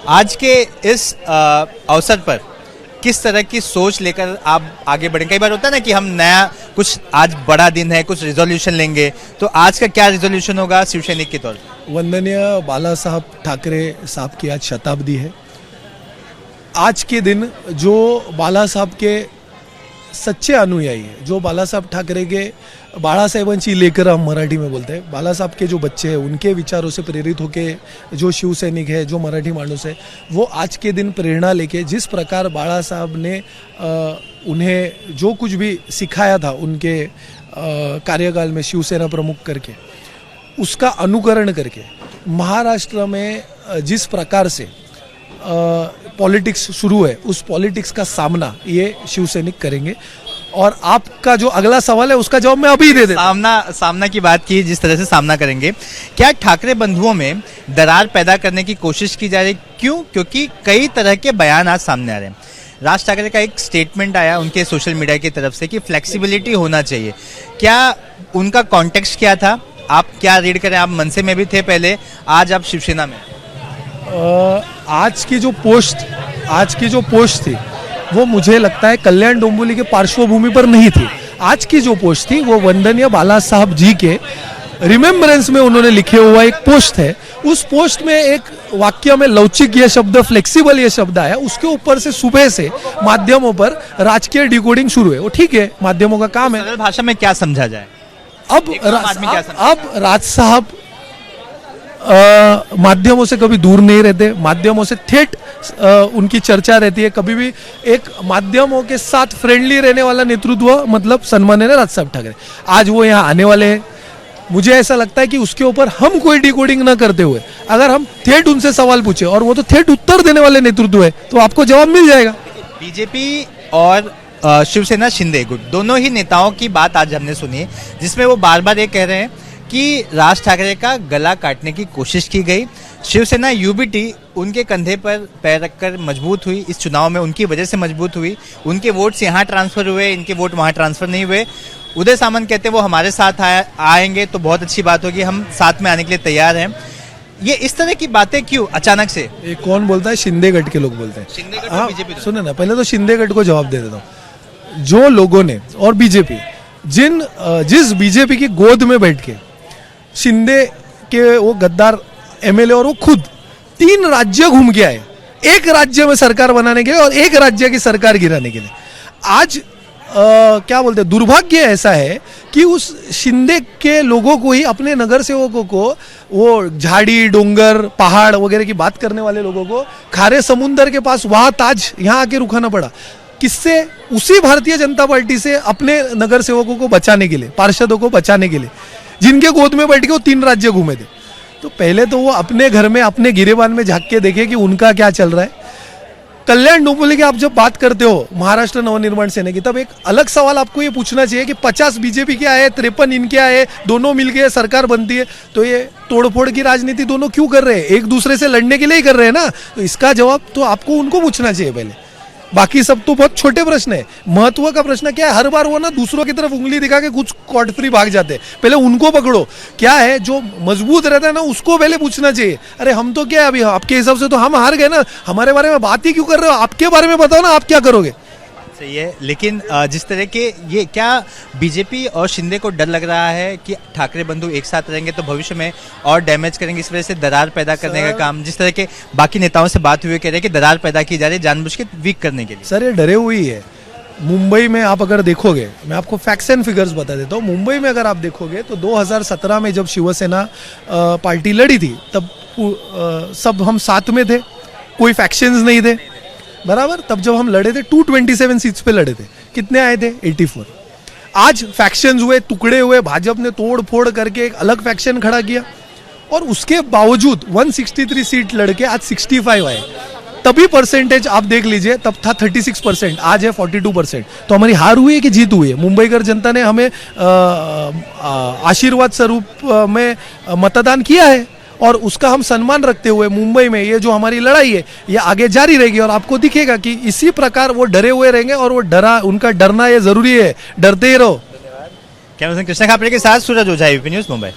आज के इस अवसर पर किस तरह की सोच लेकर आप आगे बढ़ें? कई बार होता है ना कि हम नया कुछ, आज बड़ा दिन है, कुछ रिजोल्यूशन लेंगे, तो आज का क्या रिजोल्यूशन होगा शिवसैनिक के तौर पर? वंदनीय बाला साहब ठाकरे साहब की आज शताब्दी है। आज के दिन जो बाला साहब के सच्चे अनुयायी है, जो बाला साहब ठाकरे के बाळासाहेबांची लेकर हम मराठी में बोलते हैं, बाला साहब के जो बच्चे हैं उनके विचारों से प्रेरित होके जो शिवसैनिक है, जो मराठी मानुस है, वो आज के दिन प्रेरणा लेके जिस प्रकार बाला साहब ने उन्हें जो कुछ भी सिखाया था उनके कार्यकाल में शिवसेना प्रमुख करके, उसका अनुकरण करके महाराष्ट्र में जिस प्रकार से पॉलिटिक्स शुरू है, उस पॉलिटिक्स का सामना ये शिवसैनिक करेंगे। और आपका जो अगला सवाल है उसका जवाब मैं अभी दे देता हूं। सामना की बात की, जिस तरह से सामना करेंगे, क्या ठाकरे बंधुओं में दरार पैदा करने की कोशिश की जा रही? क्यों? क्योंकि कई तरह के बयान आज सामने आ रहे हैं। राज ठाकरे का एक स्टेटमेंट आया उनके सोशल मीडिया की तरफ से कि फ्लेक्सिबिलिटी होना चाहिए। क्या उनका कॉन्टेक्स्ट क्या था? आप क्या रीड करें? आप मनसे में भी थे पहले, आज आप शिवसेना में। आज की जो पोस्ट थी वो मुझे लगता है कल्याण डोंबिवली के पार्श्वभूमि पर नहीं थी। आज की जो पोस्ट थी वो वंदनीय बाला साहब जी के रिमेम्बरेंस में उन्होंने लिखे हुआ एक पोस्ट है। उस पोस्ट में एक वाक्य में लवचिक ये शब्द, फ्लेक्सिबल ये शब्द आया। उसके ऊपर से सुबह से माध्यमों पर राजकीय डिकोडिंग शुरू है। वो ठीक है, माध्यमों का काम है। सरल भाषा में क्या समझा जाए? अब राज साहब माध्यमों से कभी दूर नहीं रहते, माध्यमों से ठेठ उनकी चर्चा रहती है। कभी भी एक माध्यमों के साथ फ्रेंडली रहने वाला नेतृत्व मतलब सम्माननीय राज साहब ठाकरे, आज वो यहाँ आने वाले हैं। मुझे ऐसा लगता है कि उसके ऊपर हम कोई डिकोडिंग ना करते हुए अगर हम ठेठ उनसे सवाल पूछे और वो तो ठेठ उत्तर देने वाले नेतृत्व है, तो आपको जवाब मिल जाएगा। बीजेपी और शिवसेना शिंदे गुट, दोनों ही नेताओं की बात आज हमने सुनी है, जिसमें वो बार बार ये कह रहे हैं कि राज ठाकरे का गला काटने की कोशिश की गई। शिवसेना यूबीटी उनके कंधे पर पैर रखकर मजबूत हुई, इस चुनाव में उनकी वजह से मजबूत हुई। उनके वोट्स यहाँ ट्रांसफर हुए, इनके वोट वहाँ ट्रांसफर नहीं हुए। उदय सामंत कहते हैं वो हमारे साथ आएंगे तो बहुत अच्छी बात होगी, हम साथ में आने के लिए तैयार हैं। ये इस तरह की बातें क्यों अचानक से? ये कौन बोलता है? शिंदे गट के लोग बोलते हैं। शिंदे गट और बीजेपी। सुने ना, पहले तो शिंदे गट को जवाब दे देता हूँ। जो लोगों ने और बीजेपी जिस बीजेपी की गोद में बैठ के शिंदे के वो गद्दार एमएलए और वो खुद 3 राज्य घूम के आए, एक राज्य में सरकार बनाने के लिए और एक राज्य की सरकार गिराने के लिए। आज क्या बोलते हैं, दुर्भाग्य ऐसा है कि उस शिंदे के लोगों को ही, अपने नगर सेवकों को, वो झाड़ी डोंगर पहाड़ वगैरह की बात करने वाले लोगों को खारे समुंदर के पास वहां ताज यहाँ आके रुकाना पड़ा। किससे? उसी भारतीय जनता पार्टी से, अपने नगर सेवकों को बचाने के लिए, पार्षदों को बचाने के लिए, जिनके गोद में बैठ के वो 3 राज्य घूमे थे। तो पहले तो वो अपने घर में, अपने गिरेबान में झांक के देखे कि उनका क्या चल रहा है। कल्याण डोंबिवली की आप जब बात करते हो महाराष्ट्र नवनिर्माण सेना की, तब एक अलग सवाल आपको ये पूछना चाहिए कि 50 बीजेपी के आए, 53 इनके आए, दोनों मिलके सरकार बनती है, तो ये तोड़फोड़ की राजनीति दोनों क्यों कर रहे हैं? एक दूसरे से लड़ने के लिए ही कर रहे हैं ना। तो इसका जवाब तो आपको उनको पूछना चाहिए पहले। बाकी सब तो बहुत छोटे प्रश्न है। महत्व का प्रश्न क्या है? हर बार वो ना दूसरों की तरफ उंगली दिखा के कुछ कॉट फ्री भाग जाते हैं। पहले उनको पकड़ो, क्या है जो मजबूत रहता है ना, उसको पहले पूछना चाहिए। अरे हम तो क्या है, अभी आपके हिसाब से तो हम हार गए ना, हमारे बारे में बात ही क्यों कर रहे हो? आपके बारे में बताओ ना, आप क्या करोगे? सही है, लेकिन जिस तरह के ये, क्या बीजेपी और शिंदे को डर लग रहा है कि ठाकरे बंधु एक साथ रहेंगे तो भविष्य में और डैमेज करेंगे, इस वजह से दरार पैदा करने का काम, जिस तरह के बाकी नेताओं से बात हुई कह रहे हैं कि दरार पैदा की जा रही है जानबूझ के वीक करने के लिए? सर ये डरे हुई है। मुंबई में आप अगर देखोगे, मैं आपको फैक्ट्स एंड फिगर्स बता देता हूँ। मुंबई में अगर आप देखोगे तो 2017 में जब शिवसेना पार्टी लड़ी थी, तब सब हम साथ में थे, कोई फैक्शंस नहीं थे, बराबर। तब जब हम लड़े थे 227 सीट्स पे लड़े थे, कितने आए थे? 84। आज फैक्शंस हुए, टुकड़े हुए, भाजपा ने तोड़ फोड़ करके एक अलग फैक्शन खड़ा किया, और उसके बावजूद 163 सीट लड़के आज 65 आए। तभी परसेंटेज आप देख लीजिए, तब था 36%, आज है 42%। तो हमारी हार हुई है कि जीत हुई है? मुंबईकर जनता ने हमें आशीर्वाद स्वरूप में मतदान किया है, और उसका हम सम्मान रखते हुए मुंबई में ये जो हमारी लड़ाई है ये आगे जारी रहेगी। और आपको दिखेगा कि इसी प्रकार वो डरे हुए रहेंगे, और वो उनका डरना ये जरूरी है। डरते ही रहो। कैमरा पर्सन कृष्णा खापरे के साथ सूरज ओझा, यूपी न्यूज़, मुंबई।